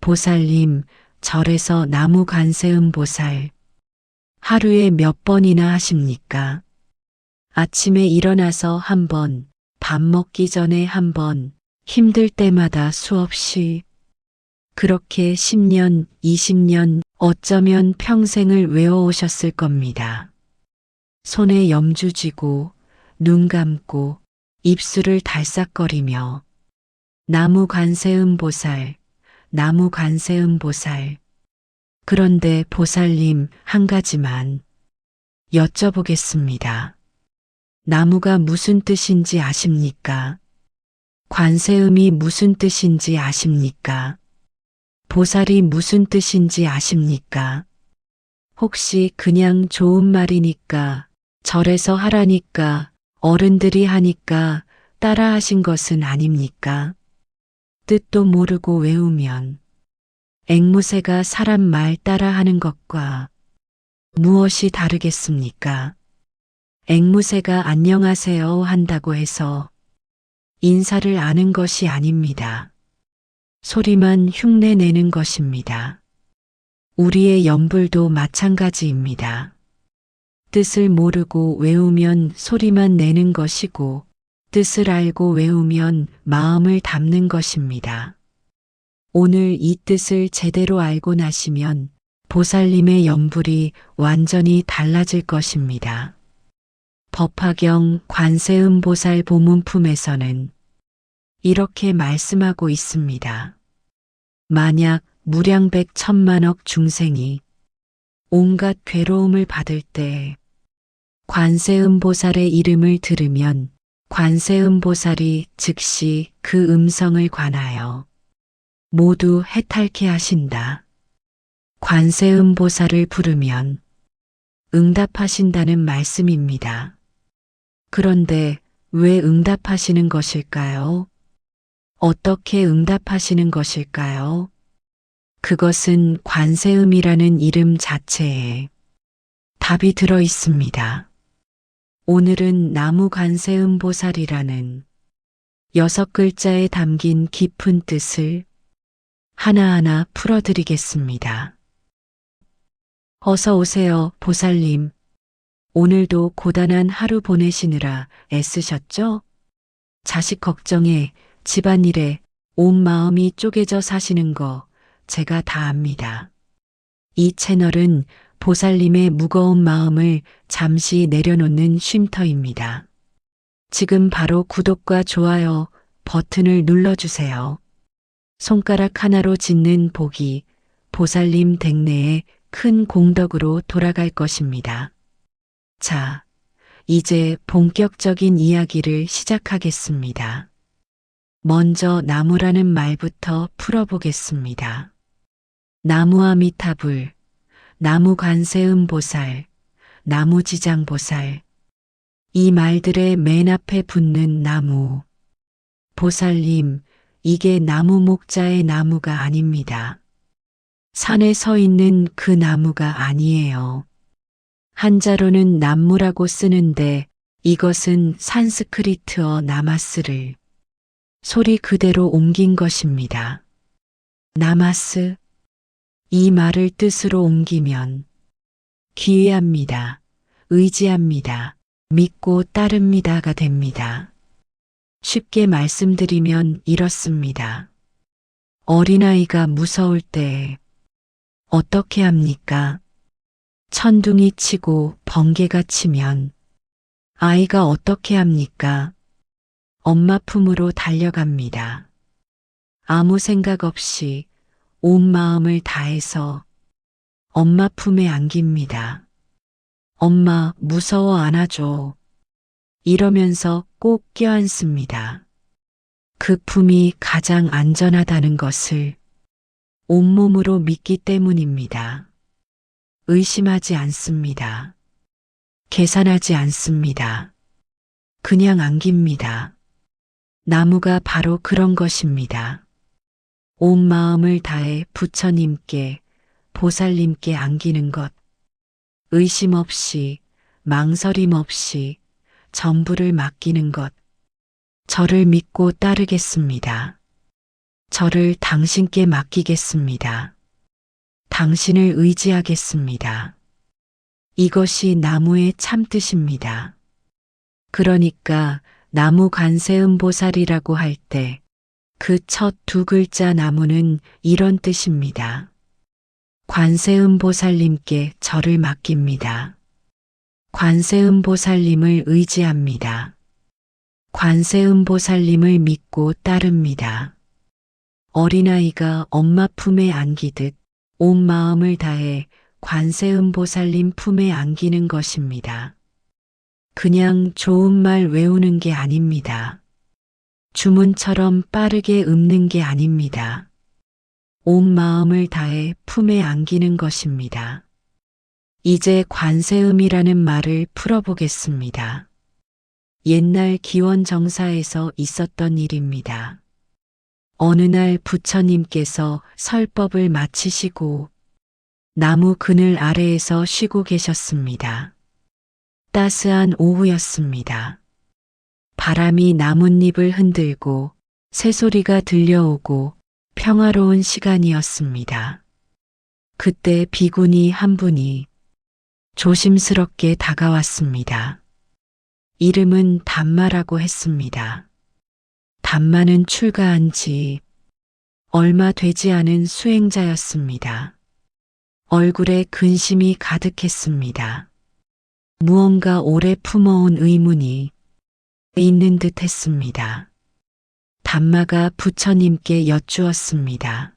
보살님, 절에서 나무 관세음 보살. 하루에 몇 번이나 하십니까? 아침에 일어나서 한 번, 밥 먹기 전에 한 번, 힘들 때마다 수없이. 그렇게 10년, 20년, 어쩌면 평생을 외워오셨을 겁니다. 손에 염주 쥐고, 눈 감고, 입술을 달싹거리며 나무 관세음 보살, 나무 관세음 보살. 그런데 보살님, 한 가지만 여쭤보겠습니다. 나무가 무슨 뜻인지 아십니까? 관세음이 무슨 뜻인지 아십니까? 보살이 무슨 뜻인지 아십니까? 혹시 그냥 좋은 말이니까, 절에서 하라니까, 어른들이 하니까 따라 하신 것은 아닙니까? 뜻도 모르고 외우면 앵무새가 사람 말 따라 하는 것과 무엇이 다르겠습니까? 앵무새가 안녕하세요 한다고 해서 인사를 아는 것이 아닙니다. 소리만 흉내 내는 것입니다. 우리의 염불도 마찬가지입니다. 뜻을 모르고 외우면 소리만 내는 것이고 뜻을 알고 외우면 마음을 담는 것입니다. 오늘 이 뜻을 제대로 알고 나시면 보살님의 염불이 완전히 달라질 것입니다. 법화경 관세음 보살 보문품에서는 이렇게 말씀하고 있습니다. 만약 무량백 천만억 중생이 온갖 괴로움을 받을 때 관세음 보살의 이름을 들으면 관세음 보살이 즉시 그 음성을 관하여 모두 해탈케 하신다. 관세음 보살을 부르면 응답하신다는 말씀입니다. 그런데 왜 응답하시는 것일까요? 어떻게 응답하시는 것일까요? 그것은 관세음이라는 이름 자체에 답이 들어 있습니다. 오늘은 나무 관세음 보살이라는 6글자에 담긴 깊은 뜻을 하나하나 풀어드리겠습니다. 어서 오세요, 보살님. 오늘도 고단한 하루 보내시느라 애쓰셨죠? 자식 걱정에, 집안일에 온 마음이 쪼개져 사시는 거 제가 다 압니다. 이 채널은 보살님의 무거운 마음을 잠시 내려놓는 쉼터입니다. 지금 바로 구독과 좋아요 버튼을 눌러주세요. 손가락 하나로 짓는 복이 보살님 댁내에 큰 공덕으로 돌아갈 것입니다. 자, 이제 본격적인 이야기를 시작하겠습니다. 먼저 나무라는 말부터 풀어보겠습니다. 나무아미타불, 나무관세음 보살, 나무지장 보살. 이 말들의 맨 앞에 붙는 나무. 보살님, 이게 나무 목자의 나무가 아닙니다. 산에 서 있는 그 나무가 아니에요. 한자로는 남무라고 쓰는데 이것은 산스크리트어 나마스를 소리 그대로 옮긴 것입니다. 나마스, 이 말을 뜻으로 옮기면 기회합니다. 의지합니다. 믿고 따릅니다가 됩니다. 쉽게 말씀드리면 이렇습니다. 어린아이가 무서울 때 어떻게 합니까? 천둥이 치고 번개가 치면 아이가 어떻게 합니까? 엄마 품으로 달려갑니다. 아무 생각 없이 온 마음을 다해서 엄마 품에 안깁니다. 엄마 무서워 안아줘. 이러면서 꼭 껴안습니다. 그 품이 가장 안전하다는 것을 온몸으로 믿기 때문입니다. 의심하지 않습니다. 계산하지 않습니다. 그냥 안깁니다. 나무가 바로 그런 것입니다. 온 마음을 다해 부처님께, 보살님께 안기는 것. 의심 없이, 망설임 없이 전부를 맡기는 것. 저를 믿고 따르겠습니다. 저를 당신께 맡기겠습니다. 당신을 의지하겠습니다. 이것이 나무의 참뜻입니다. 그러니까 나무 관세음보살이라고 할 때 그 첫 두 글자 나무는 이런 뜻입니다. 관세음보살님께 저를 맡깁니다. 관세음보살님을 의지합니다. 관세음보살님을 믿고 따릅니다. 어린아이가 엄마 품에 안기듯 온 마음을 다해 관세음보살님 품에 안기는 것입니다. 그냥 좋은 말 외우는 게 아닙니다. 주문처럼 빠르게 읊는 게 아닙니다. 온 마음을 다해 품에 안기는 것입니다. 이제 관세음이라는 말을 풀어보겠습니다. 옛날 기원정사에서 있었던 일입니다. 어느 날 부처님께서 설법을 마치시고 나무 그늘 아래에서 쉬고 계셨습니다. 따스한 오후였습니다. 바람이 나뭇잎을 흔들고 새소리가 들려오고 평화로운 시간이었습니다. 그때 비구니 한 분이 조심스럽게 다가왔습니다. 이름은 담마라고 했습니다. 담마는 출가한 지 얼마 되지 않은 수행자였습니다. 얼굴에 근심이 가득했습니다. 무언가 오래 품어온 의문이 있는 듯 했습니다. 담마가 부처님께 여쭈었습니다.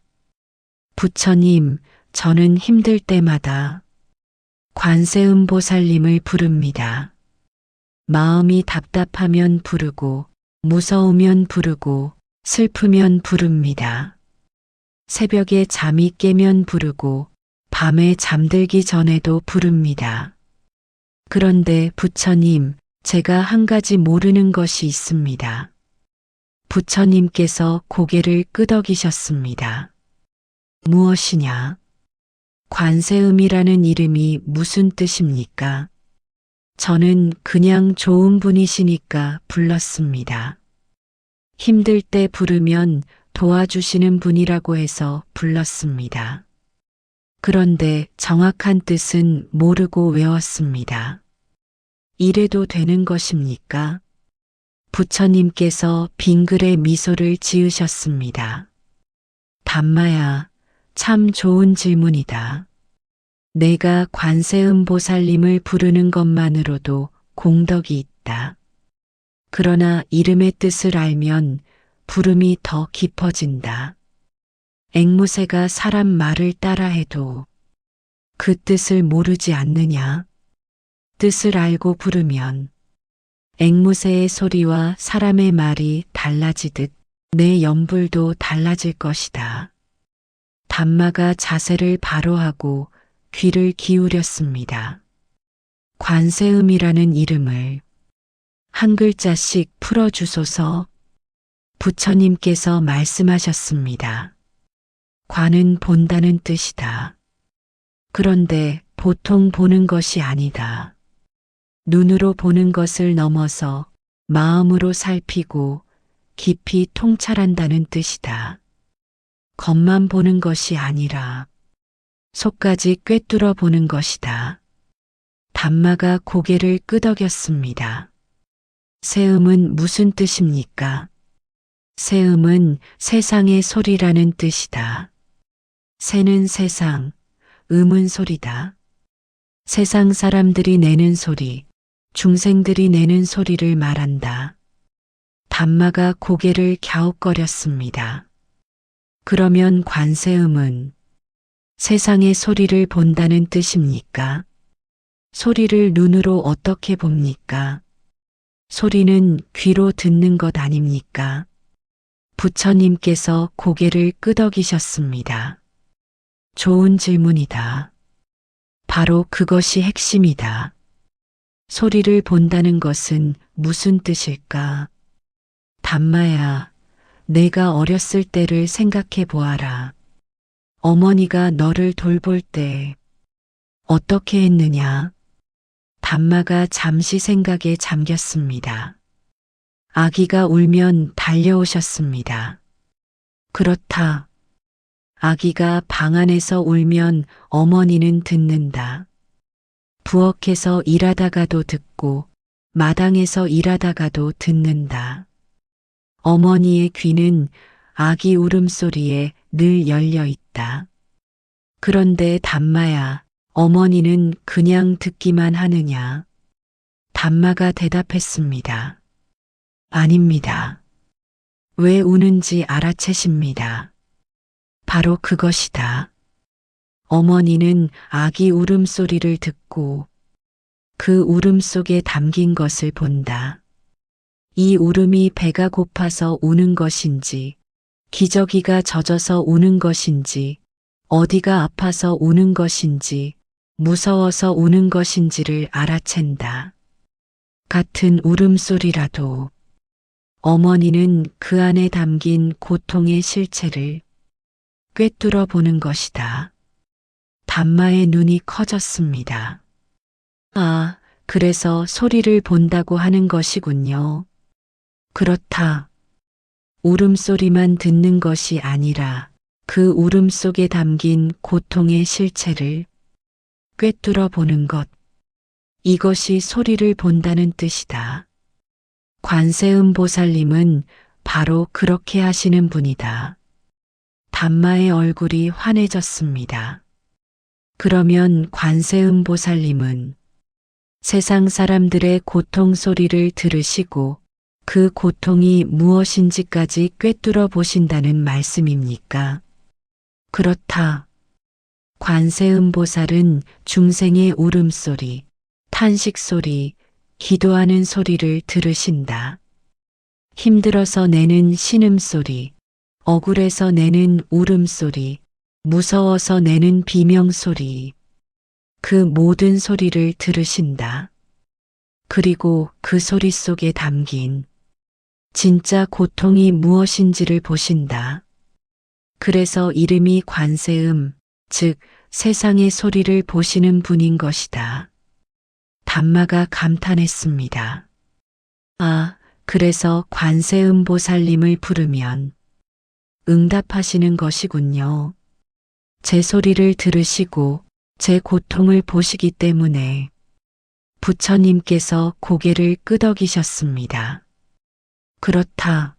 부처님, 저는 힘들 때마다 관세음보살님을 부릅니다. 마음이 답답하면 부르고, 무서우면 부르고, 슬프면 부릅니다. 새벽에 잠이 깨면 부르고, 밤에 잠들기 전에도 부릅니다. 그런데 부처님, 제가 한 가지 모르는 것이 있습니다. 부처님께서 고개를 끄덕이셨습니다. 무엇이냐? 관세음이라는 이름이 무슨 뜻입니까? 저는 그냥 좋은 분이시니까 불렀습니다. 힘들 때 부르면 도와주시는 분이라고 해서 불렀습니다. 그런데 정확한 뜻은 모르고 외웠습니다. 이래도 되는 것입니까? 부처님께서 빙글에 미소를 지으셨습니다. 담마야, 참 좋은 질문이다. 내가 관세음보살님을 부르는 것만으로도 공덕이 있다. 그러나 이름의 뜻을 알면 부름이 더 깊어진다. 앵무새가 사람 말을 따라해도 그 뜻을 모르지 않느냐? 뜻을 알고 부르면 앵무새의 소리와 사람의 말이 달라지듯 내 연불도 달라질 것이다. 담마가 자세를 바로 하고 귀를 기울였습니다. 관세음이라는 이름을 한 글자씩 풀어주소서. 부처님께서 말씀하셨습니다. 관은 본다는 뜻이다. 그런데 보통 보는 것이 아니다. 눈으로 보는 것을 넘어서 마음으로 살피고 깊이 통찰한다는 뜻이다. 겉만 보는 것이 아니라 속까지 꿰뚫어 보는 것이다. 담마가 고개를 끄덕였습니다. 세음은 무슨 뜻입니까? 세음은 세상의 소리라는 뜻이다. 세는 세상, 음은 소리다. 세상 사람들이 내는 소리, 중생들이 내는 소리를 말한다. 담마가 고개를 갸웃거렸습니다. 그러면 관세음은 세상의 소리를 본다는 뜻입니까? 소리를 눈으로 어떻게 봅니까? 소리는 귀로 듣는 것 아닙니까? 부처님께서 고개를 끄덕이셨습니다. 좋은 질문이다. 바로 그것이 핵심이다. 소리를 본다는 것은 무슨 뜻일까? 담마야, 내가 어렸을 때를 생각해 보아라. 어머니가 너를 돌볼 때 어떻게 했느냐? 담마가 잠시 생각에 잠겼습니다. 아기가 울면 달려오셨습니다. 그렇다. 아기가 방 안에서 울면 어머니는 듣는다. 부엌에서 일하다가도 듣고 마당에서 일하다가도 듣는다. 어머니의 귀는 아기 울음소리에 늘 열려 있다. 그런데 담마야, 어머니는 그냥 듣기만 하느냐? 담마가 대답했습니다. 아닙니다. 왜 우는지 알아채십니다. 바로 그것이다. 어머니는 아기 울음소리를 듣고 그 울음 속에 담긴 것을 본다. 이 울음이 배가 고파서 우는 것인지, 기저귀가 젖어서 우는 것인지, 어디가 아파서 우는 것인지, 무서워서 우는 것인지를 알아챈다. 같은 울음소리라도 어머니는 그 안에 담긴 고통의 실체를 꿰뚫어 보는 것이다. 담마의 눈이 커졌습니다. 아, 그래서 소리를 본다고 하는 것이군요. 그렇다. 울음소리만 듣는 것이 아니라 그 울음 속에 담긴 고통의 실체를 꿰뚫어 보는 것. 이것이 소리를 본다는 뜻이다. 관세음 보살님은 바로 그렇게 하시는 분이다. 담마의 얼굴이 환해졌습니다. 그러면 관세음 보살님은 세상 사람들의 고통 소리를 들으시고 그 고통이 무엇인지까지 꿰뚫어 보신다는 말씀입니까? 그렇다. 관세음 보살은 중생의 울음소리, 탄식소리, 기도하는 소리를 들으신다. 힘들어서 내는 신음소리, 억울해서 내는 울음소리, 무서워서 내는 비명소리, 그 모든 소리를 들으신다. 그리고 그 소리 속에 담긴 진짜 고통이 무엇인지를 보신다. 그래서 이름이 관세음, 즉 세상의 소리를 보시는 분인 것이다. 담마가 감탄했습니다. 아, 그래서 관세음 보살님을 부르면 응답하시는 것이군요. 제 소리를 들으시고 제 고통을 보시기 때문에 부처님께서 고개를 끄덕이셨습니다. 그렇다.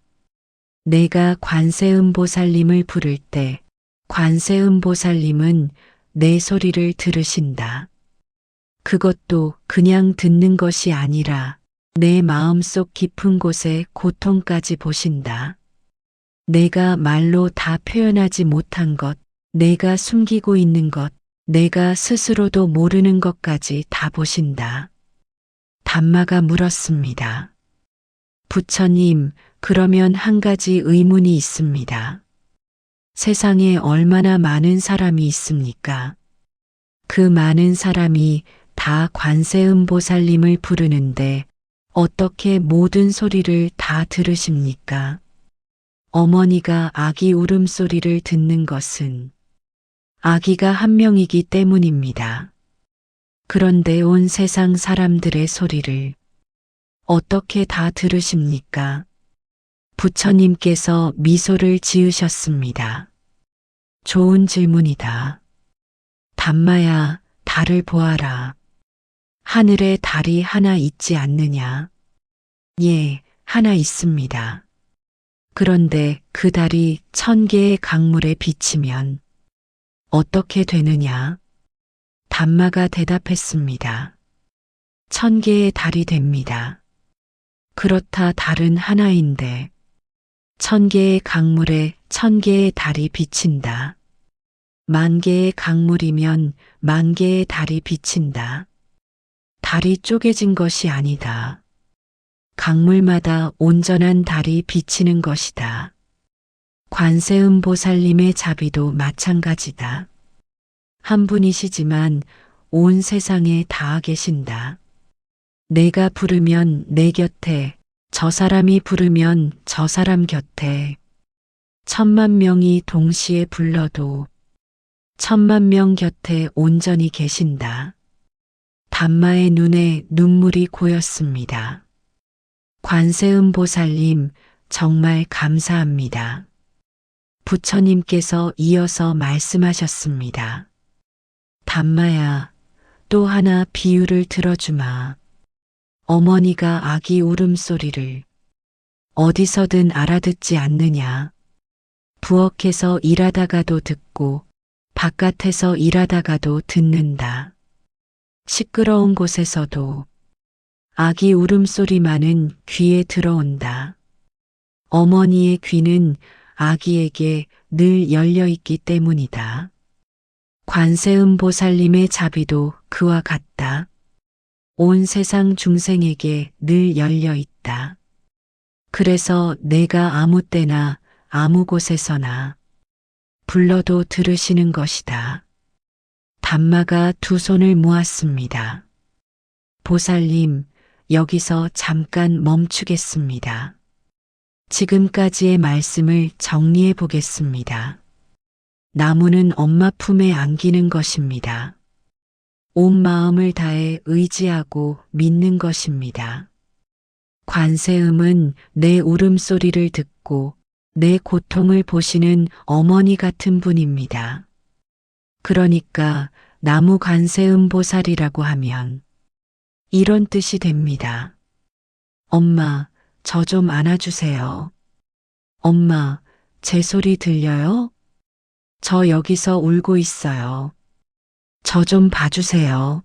내가 관세음 보살님을 부를 때 관세음 보살님은 내 소리를 들으신다. 그것도 그냥 듣는 것이 아니라 내 마음속 깊은 곳에 고통까지 보신다. 내가 말로 다 표현하지 못한 것, 내가 숨기고 있는 것, 내가 스스로도 모르는 것까지 다 보신다. 담마가 물었습니다. 부처님, 그러면 한 가지 의문이 있습니다. 세상에 얼마나 많은 사람이 있습니까? 그 많은 사람이 다 관세음 보살님을 부르는데 어떻게 모든 소리를 다 들으십니까? 어머니가 아기 울음소리를 듣는 것은 아기가 한 명이기 때문입니다. 그런데 온 세상 사람들의 소리를 어떻게 다 들으십니까? 부처님께서 미소를 지으셨습니다. 좋은 질문이다. 담마야, 달을 보아라. 하늘에 달이 하나 있지 않느냐? 예, 하나 있습니다. 그런데 그 달이 1000개의 강물에 비치면 어떻게 되느냐? 담마가 대답했습니다. 1000개의 달이 됩니다. 그렇다 달은 하나인데 1000개의 강물에 1000개의 달이 비친다. 10,000개의 강물이면 10,000개의 달이 비친다. 달이 쪼개진 것이 아니다. 강물마다 온전한 달이 비치는 것이다. 관세음 보살님의 자비도 마찬가지다. 한 분이시지만 온 세상에 다 계신다. 내가 부르면 내 곁에, 저 사람이 부르면 저 사람 곁에, 10,000,000명이 동시에 불러도 10,000,000명 곁에 온전히 계신다. 담마의 눈에 눈물이 고였습니다. 관세음 보살님, 정말 감사합니다. 부처님께서 이어서 말씀하셨습니다. 담마야, 또 하나 비유를 들어주마. 어머니가 아기 울음소리를 어디서든 알아듣지 않느냐. 부엌에서 일하다가도 듣고 바깥에서 일하다가도 듣는다. 시끄러운 곳에서도 아기 울음소리만은 귀에 들어온다. 어머니의 귀는 아기에게 늘 열려 있기 때문이다. 관세음보살님의 자비도 그와 같다. 온 세상 중생에게 늘 열려 있다. 그래서 내가 아무 때나 아무 곳에서나 불러도 들으시는 것이다. 담마가 두 손을 모았습니다. 보살님, 여기서 잠깐 멈추겠습니다. 지금까지의 말씀을 정리해 보겠습니다. 나무는 엄마 품에 안기는 것입니다. 온 마음을 다해 의지하고 믿는 것입니다. 관세음은 내 울음소리를 듣고 내 고통을 보시는 어머니 같은 분입니다. 그러니까 나무 관세음 보살이라고 하면 이런 뜻이 됩니다. 엄마, 저 좀 안아주세요. 엄마, 제 소리 들려요? 저 여기서 울고 있어요. 저 좀 봐주세요.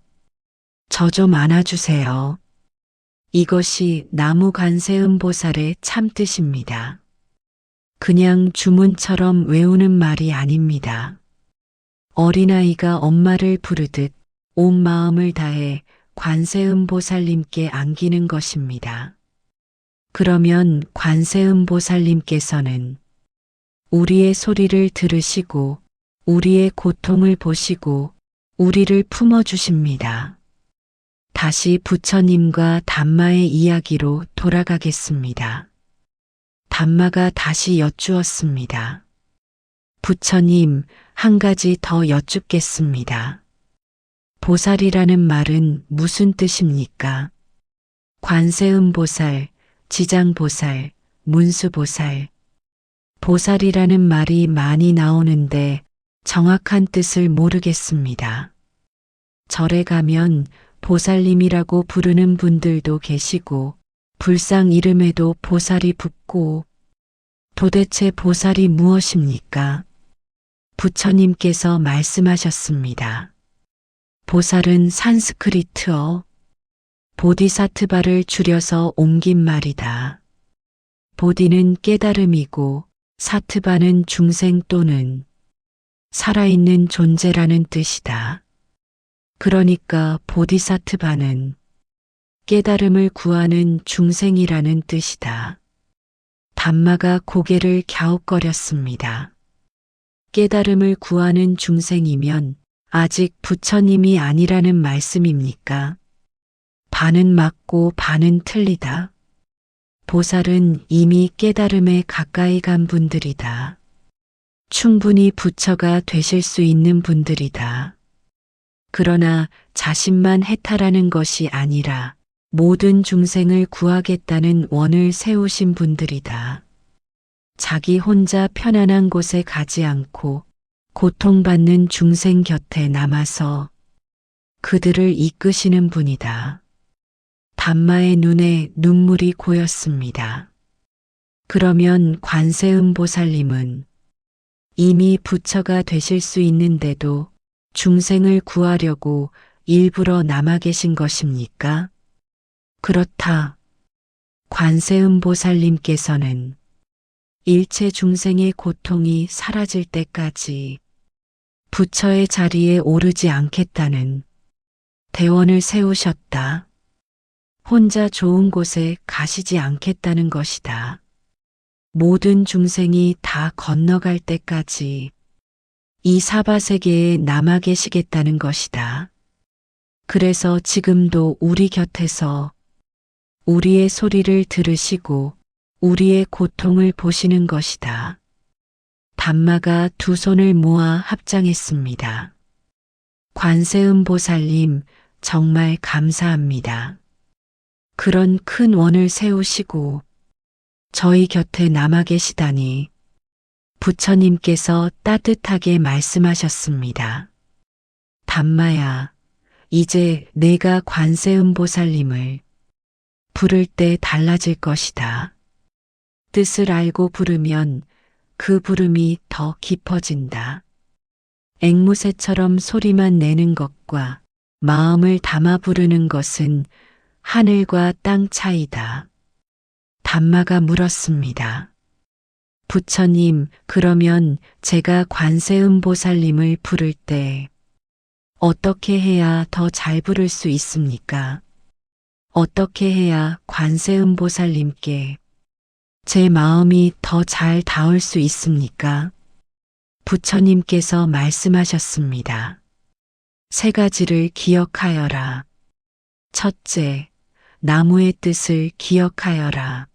저 좀 안아주세요. 이것이 나무 관세음 보살의 참뜻입니다. 그냥 주문처럼 외우는 말이 아닙니다. 어린아이가 엄마를 부르듯 온 마음을 다해 관세음 보살님께 안기는 것입니다. 그러면 관세음 보살님께서는 우리의 소리를 들으시고 우리의 고통을 보시고 우리를 품어주십니다. 다시 부처님과 담마의 이야기로 돌아가겠습니다. 담마가 다시 여쭈었습니다. 부처님, 한 가지 더 여쭙겠습니다. 보살이라는 말은 무슨 뜻입니까? 관세음보살, 지장보살, 문수보살. 보살이라는 말이 많이 나오는데 정확한 뜻을 모르겠습니다. 절에 가면 보살님이라고 부르는 분들도 계시고 불상 이름에도 보살이 붙고 도대체 보살이 무엇입니까? 부처님께서 말씀하셨습니다. 보살은 산스크리트어 보디사트바를 줄여서 옮긴 말이다. 보디는 깨달음이고 사트바는 중생 또는 살아있는 존재라는 뜻이다. 그러니까 보디사트바는 깨달음을 구하는 중생이라는 뜻이다. 담마가 고개를 갸웃거렸습니다. 깨달음을 구하는 중생이면 아직 부처님이 아니라는 말씀입니까? 반은 맞고 반은 틀리다. 보살은 이미 깨달음에 가까이 간 분들이다. 충분히 부처가 되실 수 있는 분들이다. 그러나 자신만 해탈하는 것이 아니라 모든 중생을 구하겠다는 원을 세우신 분들이다. 자기 혼자 편안한 곳에 가지 않고 고통받는 중생 곁에 남아서 그들을 이끄시는 분이다. 담마의 눈에 눈물이 고였습니다. 그러면 관세음보살님은 이미 부처가 되실 수 있는데도 중생을 구하려고 일부러 남아 계신 것입니까? 그렇다. 관세음보살님께서는 일체 중생의 고통이 사라질 때까지 부처의 자리에 오르지 않겠다는 대원을 세우셨다. 혼자 좋은 곳에 가시지 않겠다는 것이다. 모든 중생이 다 건너갈 때까지 이 사바세계에 남아 계시겠다는 것이다. 그래서 지금도 우리 곁에서 우리의 소리를 들으시고 우리의 고통을 보시는 것이다. 담마가 두 손을 모아 합장했습니다. 관세음보살님, 정말 감사합니다. 그런 큰 원을 세우시고 저희 곁에 남아 계시다니 부처님께서 따뜻하게 말씀하셨습니다. 담마야, 이제 내가 관세음보살님을 부를 때 달라질 것이다. 뜻을 알고 부르면 그 부름이 더 깊어진다. 앵무새처럼 소리만 내는 것과 마음을 담아 부르는 것은 하늘과 땅 차이다. 담마가 물었습니다. 부처님, 그러면 제가 관세음보살님을 부를 때 어떻게 해야 더 잘 부를 수 있습니까? 어떻게 해야 관세음보살님께 제 마음이 더 잘 닿을 수 있습니까? 부처님께서 말씀하셨습니다. 세 가지를 기억하여라. 첫째, 나무의 뜻을 기억하여라.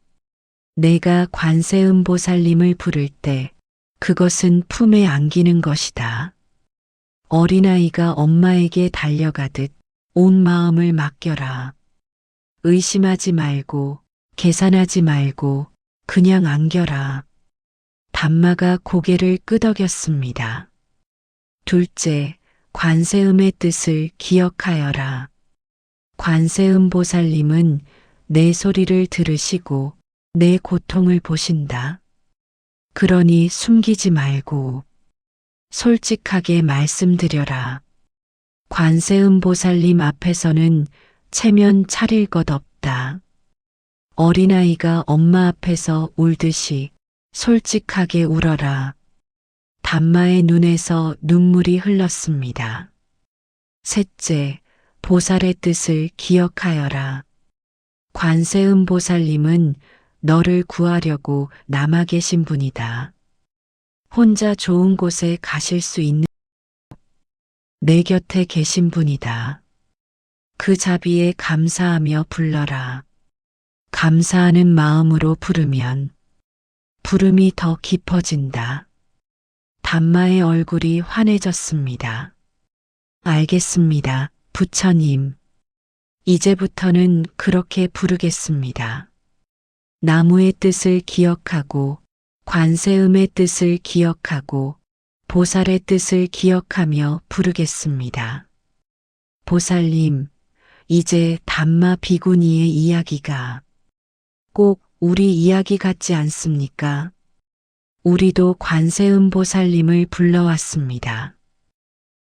내가 관세음보살님을 부를 때 그것은 품에 안기는 것이다. 어린아이가 엄마에게 달려가듯 온 마음을 맡겨라. 의심하지 말고 계산하지 말고 그냥 안겨라. 담마가 고개를 끄덕였습니다. 둘째, 관세음의 뜻을 기억하여라. 관세음보살님은 내 소리를 들으시고 내 고통을 보신다. 그러니 숨기지 말고 솔직하게 말씀드려라. 관세음보살님 앞에서는 체면 차릴 것 없다. 어린아이가 엄마 앞에서 울듯이 솔직하게 울어라. 담마의 눈에서 눈물이 흘렀습니다. 셋째, 보살의 뜻을 기억하여라. 관세음보살님은 너를 구하려고 남아 계신 분이다. 혼자 좋은 곳에 가실 수 있는 내 곁에 계신 분이다. 그 자비에 감사하며 불러라. 감사하는 마음으로 부르면 부름이 더 깊어진다. 담마의 얼굴이 환해졌습니다. 알겠습니다, 부처님. 이제부터는 그렇게 부르겠습니다. 나무의 뜻을 기억하고 관세음의 뜻을 기억하고 보살의 뜻을 기억하며 부르겠습니다. 보살님, 이제 담마 비구니의 이야기가 꼭 우리 이야기 같지 않습니까? 우리도 관세음보살님을 불러왔습니다.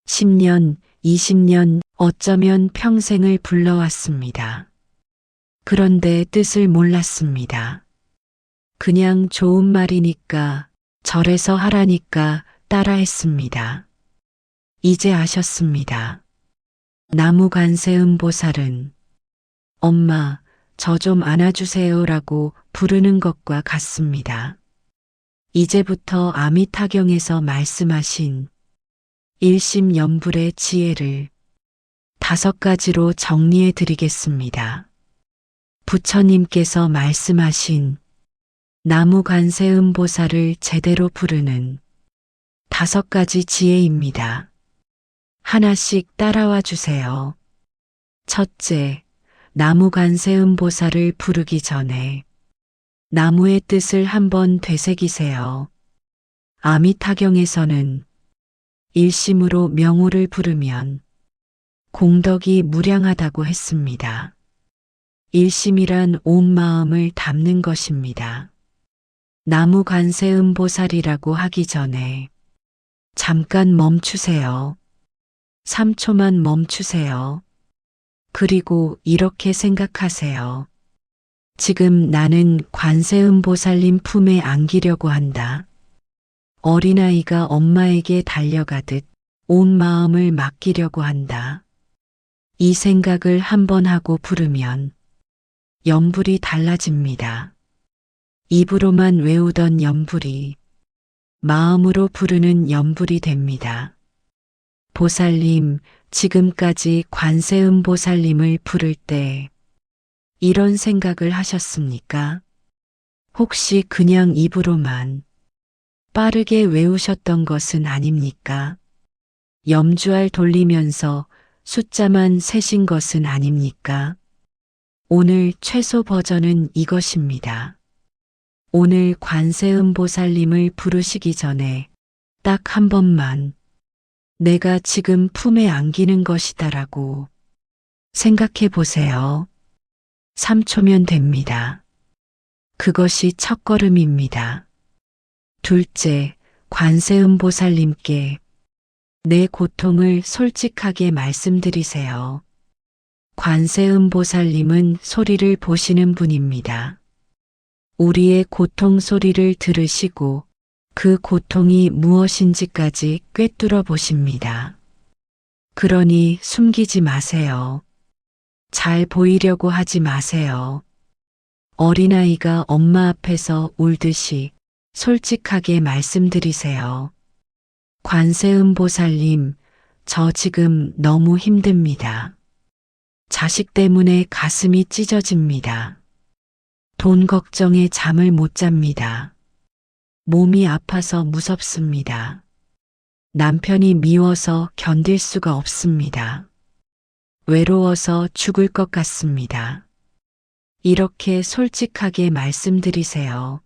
10년, 20년, 어쩌면 평생을 불러왔습니다. 그런데 뜻을 몰랐습니다. 그냥 좋은 말이니까 절에서 하라니까 따라했습니다. 이제 아셨습니다. 나무 관세음보살은 엄마, 저 좀 안아주세요라고 부르는 것과 같습니다. 이제부터 아미타경에서 말씀하신 일심연불의 지혜를 5가지로 정리해 드리겠습니다. 부처님께서 말씀하신 나무 관세음보살을 제대로 부르는 5가지 지혜입니다. 하나씩 따라와 주세요. 첫째, 나무 관세음보살을 부르기 전에 나무의 뜻을 한번 되새기세요. 아미타경에서는 일심으로 명호를 부르면 공덕이 무량하다고 했습니다. 일심이란 온 마음을 담는 것입니다. 나무 관세음보살이라고 하기 전에 잠깐 멈추세요. 3초만 멈추세요. 그리고 이렇게 생각하세요. 지금 나는 관세음보살님 품에 안기려고 한다. 어린아이가 엄마에게 달려가듯 온 마음을 맡기려고 한다. 이 생각을 한번 하고 부르면 연불이 달라집니다. 입으로만 외우던 연불이 마음으로 부르는 연불이 됩니다. 보살님, 지금까지 관세음보살님을 부를 때 이런 생각을 하셨습니까? 혹시 그냥 입으로만 빠르게 외우셨던 것은 아닙니까? 염주알 돌리면서 숫자만 세신 것은 아닙니까? 오늘 최소 버전은 이것입니다. 오늘 관세음보살님을 부르시기 전에 딱 한 번만 내가 지금 품에 안기는 것이다라고 생각해 보세요. 3초면 됩니다. 그것이 첫걸음입니다. 둘째, 관세음보살님께 내 고통을 솔직하게 말씀드리세요. 관세음보살님은 소리를 보시는 분입니다. 우리의 고통 소리를 들으시고 그 고통이 무엇인지까지 꿰뚫어 보십니다. 그러니 숨기지 마세요. 잘 보이려고 하지 마세요. 어린아이가 엄마 앞에서 울듯이 솔직하게 말씀드리세요. 관세음보살님, 저 지금 너무 힘듭니다. 자식 때문에 가슴이 찢어집니다. 돈 걱정에 잠을 못 잡니다. 몸이 아파서 무섭습니다. 남편이 미워서 견딜 수가 없습니다. 외로워서 죽을 것 같습니다. 이렇게 솔직하게 말씀드리세요.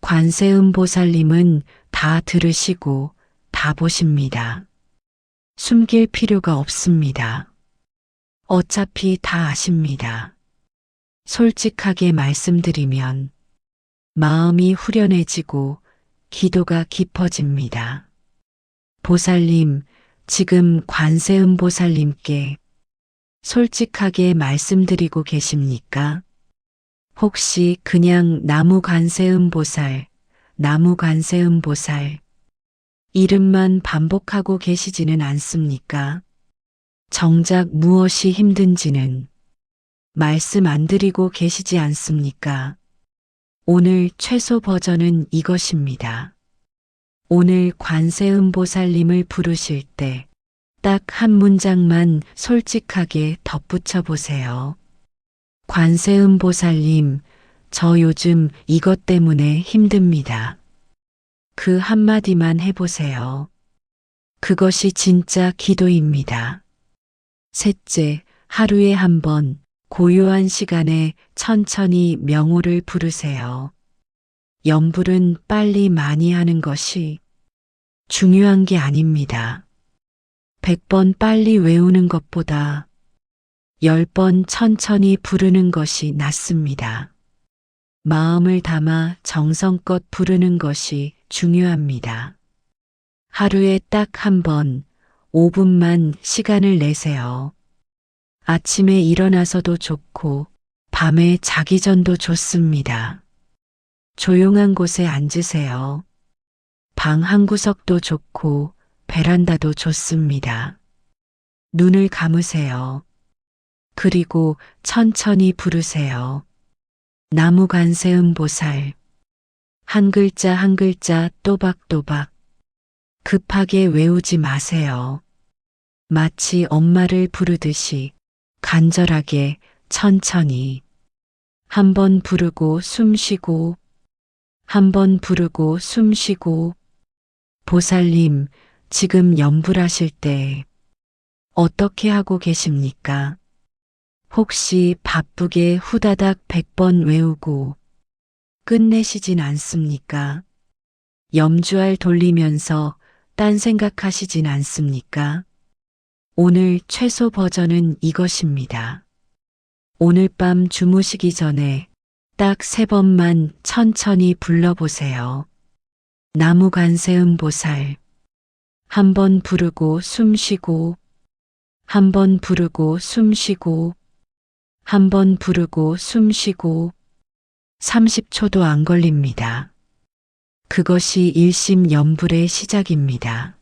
관세음보살님은 다 들으시고 다 보십니다. 숨길 필요가 없습니다. 어차피 다 아십니다. 솔직하게 말씀드리면 마음이 후련해지고 기도가 깊어집니다. 보살님, 지금 관세음보살님께 솔직하게 말씀드리고 계십니까? 혹시 그냥 나무관세음보살, 나무관세음보살 이름만 반복하고 계시지는 않습니까? 정작 무엇이 힘든지는 말씀 안 드리고 계시지 않습니까? 오늘 최소 버전은 이것입니다. 오늘 관세음보살님을 부르실 때 딱 한 문장만 솔직하게 덧붙여 보세요. 관세음보살님, 저 요즘 이것 때문에 힘듭니다. 그 한마디만 해보세요. 그것이 진짜 기도입니다. 셋째, 하루에 한 번 고요한 시간에 천천히 명호를 부르세요. 염불은 빨리 많이 하는 것이 중요한 게 아닙니다. 100번 빨리 외우는 것보다 10번 천천히 부르는 것이 낫습니다. 마음을 담아 정성껏 부르는 것이 중요합니다. 하루에 딱 한 번 5분만 시간을 내세요. 아침에 일어나서도 좋고 밤에 자기 전도 좋습니다. 조용한 곳에 앉으세요. 방 한 구석도 좋고 베란다도 좋습니다. 눈을 감으세요. 그리고 천천히 부르세요. 나무관세음보살. 한 글자 한 글자 또박또박. 급하게 외우지 마세요. 마치 엄마를 부르듯이 간절하게 천천히 한 번 부르고 숨 쉬고 한 번 부르고 숨 쉬고. 보살님, 지금 염불하실 때 어떻게 하고 계십니까? 혹시 바쁘게 후다닥 100번 외우고 끝내시진 않습니까? 염주알 돌리면서 딴 생각하시진 않습니까? 오늘 최소 버전은 이것입니다. 오늘 밤 주무시기 전에 딱 3번만 천천히 불러보세요. 나무관세음보살. 한 번 부르고 숨 쉬고, 한 번 부르고 숨 쉬고, 한 번 부르고 숨 쉬고. 30초도 안 걸립니다. 그것이 일심염불의 시작입니다.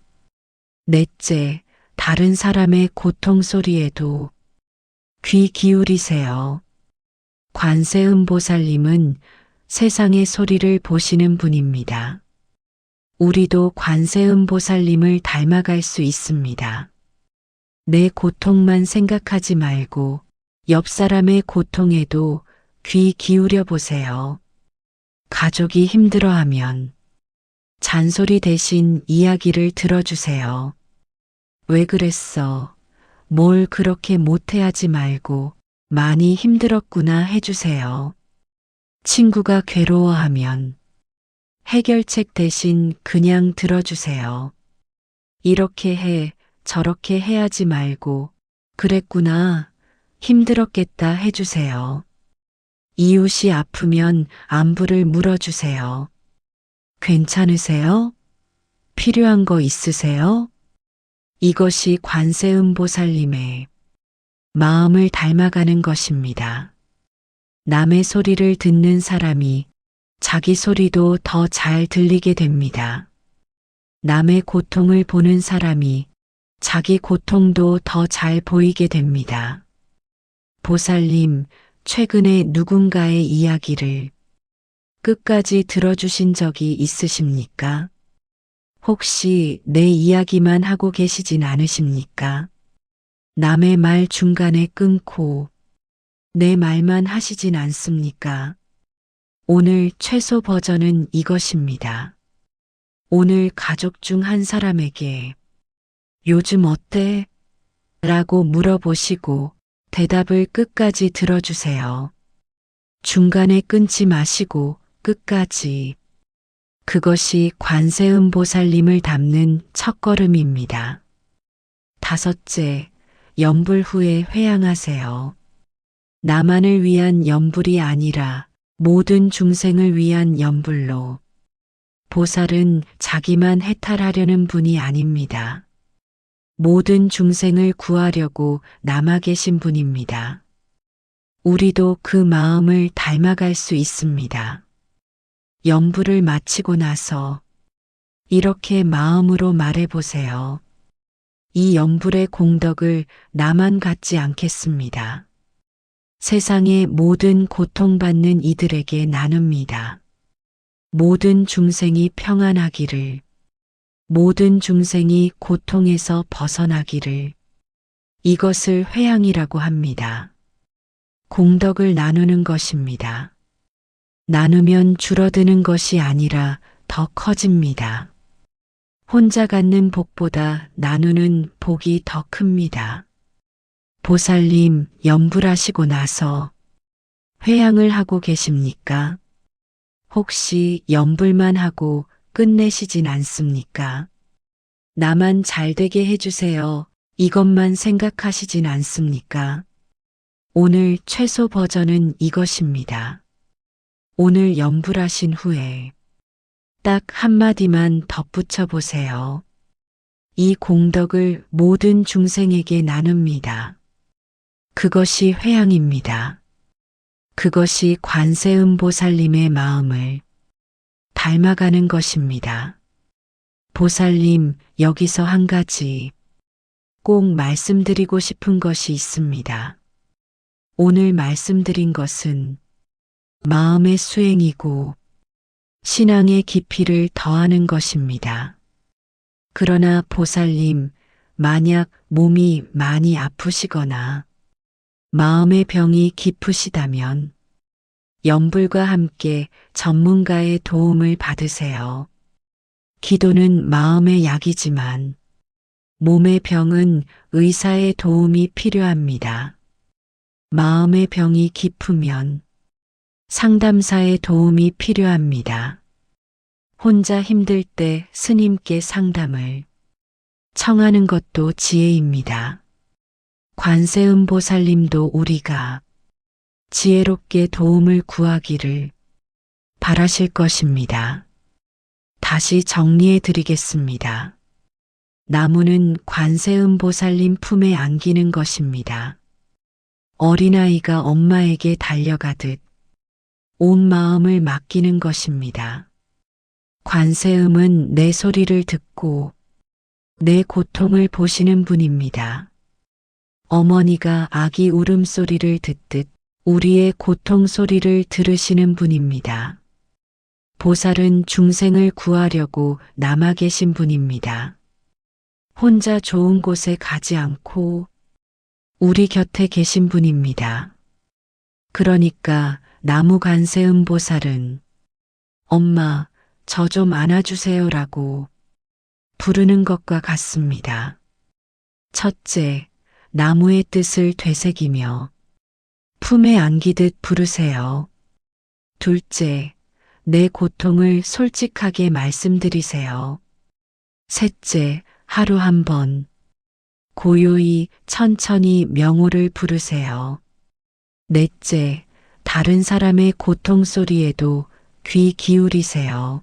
넷째, 다른 사람의 고통 소리에도 귀 기울이세요. 관세음보살님은 세상의 소리를 보시는 분입니다. 우리도 관세음보살님을 닮아갈 수 있습니다. 내 고통만 생각하지 말고 옆 사람의 고통에도 귀 기울여 보세요. 가족이 힘들어하면 잔소리 대신 이야기를 들어주세요. 왜 그랬어? 뭘 그렇게 못해 하지 말고 많이 힘들었구나 해주세요. 친구가 괴로워하면 해결책 대신 그냥 들어주세요. 이렇게 해, 저렇게 해야지 말고, 그랬구나, 힘들었겠다 해주세요. 이웃이 아프면 안부를 물어주세요. 괜찮으세요? 필요한 거 있으세요? 이것이 관세음보살님의 마음을 닮아가는 것입니다. 남의 소리를 듣는 사람이 자기 소리도 더 잘 들리게 됩니다. 남의 고통을 보는 사람이 자기 고통도 더 잘 보이게 됩니다. 보살님, 최근에 누군가의 이야기를 끝까지 들어주신 적이 있으십니까? 혹시 내 이야기만 하고 계시진 않으십니까? 남의 말 중간에 끊고 내 말만 하시진 않습니까? 오늘 최소 버전은 이것입니다. 오늘 가족 중 한 사람에게 요즘 어때? 라고 물어보시고 대답을 끝까지 들어주세요. 중간에 끊지 마시고 끝까지. 그것이 관세음보살님을 닮는 첫걸음입니다. 다섯째, 염불 후에 회양하세요. 나만을 위한 염불이 아니라 모든 중생을 위한 염불로. 보살은 자기만 해탈하려는 분이 아닙니다. 모든 중생을 구하려고 남아 계신 분입니다. 우리도 그 마음을 닮아갈 수 있습니다. 염불을 마치고 나서 이렇게 마음으로 말해보세요. 이 염불의 공덕을 나만 갖지 않겠습니다. 세상의 모든 고통받는 이들에게 나눕니다. 모든 중생이 평안하기를, 모든 중생이 고통에서 벗어나기를, 이것을 회양이라고 합니다. 공덕을 나누는 것입니다. 나누면 줄어드는 것이 아니라 더 커집니다. 혼자 갖는 복보다 나누는 복이 더 큽니다. 보살님, 염불하시고 나서 회양을 하고 계십니까? 혹시 염불만 하고 끝내시진 않습니까? 나만 잘되게 해주세요. 이것만 생각하시진 않습니까? 오늘 최소 버전은 이것입니다. 오늘 염불하신 후에 딱 한마디만 덧붙여 보세요. 이 공덕을 모든 중생에게 나눕니다. 그것이 회양입니다. 그것이 관세음보살님의 마음을 닮아가는 것입니다. 보살님, 여기서 한 가지 꼭 말씀드리고 싶은 것이 있습니다. 오늘 말씀드린 것은 마음의 수행이고 신앙의 깊이를 더하는 것입니다. 그러나 보살님, 만약 몸이 많이 아프시거나 마음의 병이 깊으시다면 염불과 함께 전문가의 도움을 받으세요. 기도는 마음의 약이지만 몸의 병은 의사의 도움이 필요합니다. 마음의 병이 깊으면 상담사의 도움이 필요합니다. 혼자 힘들 때 스님께 상담을 청하는 것도 지혜입니다. 관세음보살님도 우리가 지혜롭게 도움을 구하기를 바라실 것입니다. 다시 정리해 드리겠습니다. 나무는 관세음보살님 품에 안기는 것입니다. 어린아이가 엄마에게 달려가듯 온 마음을 맡기는 것입니다. 관세음은 내 소리를 듣고 내 고통을 보시는 분입니다. 어머니가 아기 울음소리를 듣듯 우리의 고통 소리를 들으시는 분입니다. 보살은 중생을 구하려고 남아 계신 분입니다. 혼자 좋은 곳에 가지 않고 우리 곁에 계신 분입니다. 그러니까 나무관세음보살은 엄마, 저 좀 안아주세요라고 부르는 것과 같습니다. 첫째, 나무의 뜻을 되새기며 품에 안기듯 부르세요. 둘째, 내 고통을 솔직하게 말씀드리세요. 셋째, 하루 한 번, 고요히 천천히 명호를 부르세요. 넷째, 다른 사람의 고통 소리에도 귀 기울이세요.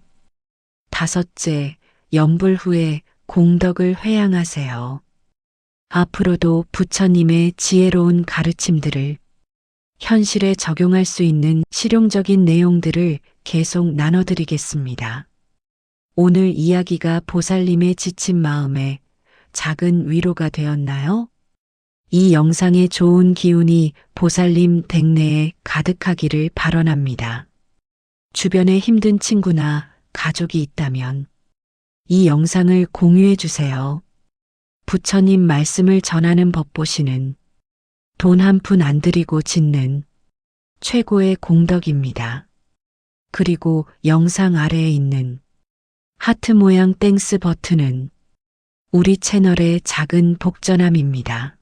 다섯째, 연불 후에 공덕을 회양하세요. 앞으로도 부처님의 지혜로운 가르침들을 현실에 적용할 수 있는 실용적인 내용들을 계속 나눠드리겠습니다. 오늘 이야기가 보살님의 지친 마음에 작은 위로가 되었나요? 이 영상의 좋은 기운이 보살님 댁내에 가득하기를 발언합니다. 주변에 힘든 친구나 가족이 있다면 이 영상을 공유해 주세요. 부처님 말씀을 전하는 법보시는 돈 한 푼 안 들이고 짓는 최고의 공덕입니다. 그리고 영상 아래에 있는 하트 모양 땡스 버튼은 우리 채널의 작은 복전함입니다.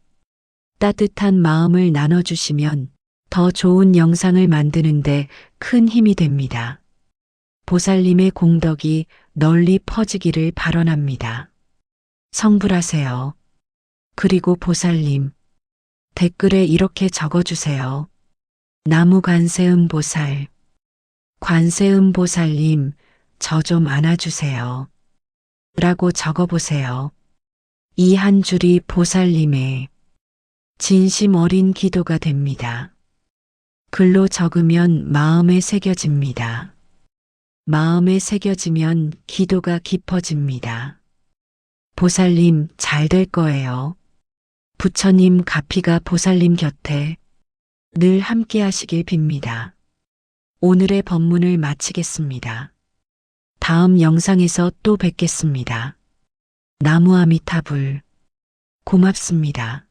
따뜻한 마음을 나눠주시면 더 좋은 영상을 만드는데 큰 힘이 됩니다. 보살님의 공덕이 널리 퍼지기를 발언합니다. 성불하세요. 그리고 보살님, 댓글에 이렇게 적어주세요. 나무 관세음 보살, 관세음 보살님, 저 좀 안아주세요. 라고 적어보세요. 이 한 줄이 보살님의 진심 어린 기도가 됩니다. 글로 적으면 마음에 새겨집니다. 마음에 새겨지면 기도가 깊어집니다. 보살님 잘 될 거예요. 부처님 가피가 보살님 곁에 늘 함께 하시길 빕니다. 오늘의 법문을 마치겠습니다. 다음 영상에서 또 뵙겠습니다. 나무 아미타불. 고맙습니다.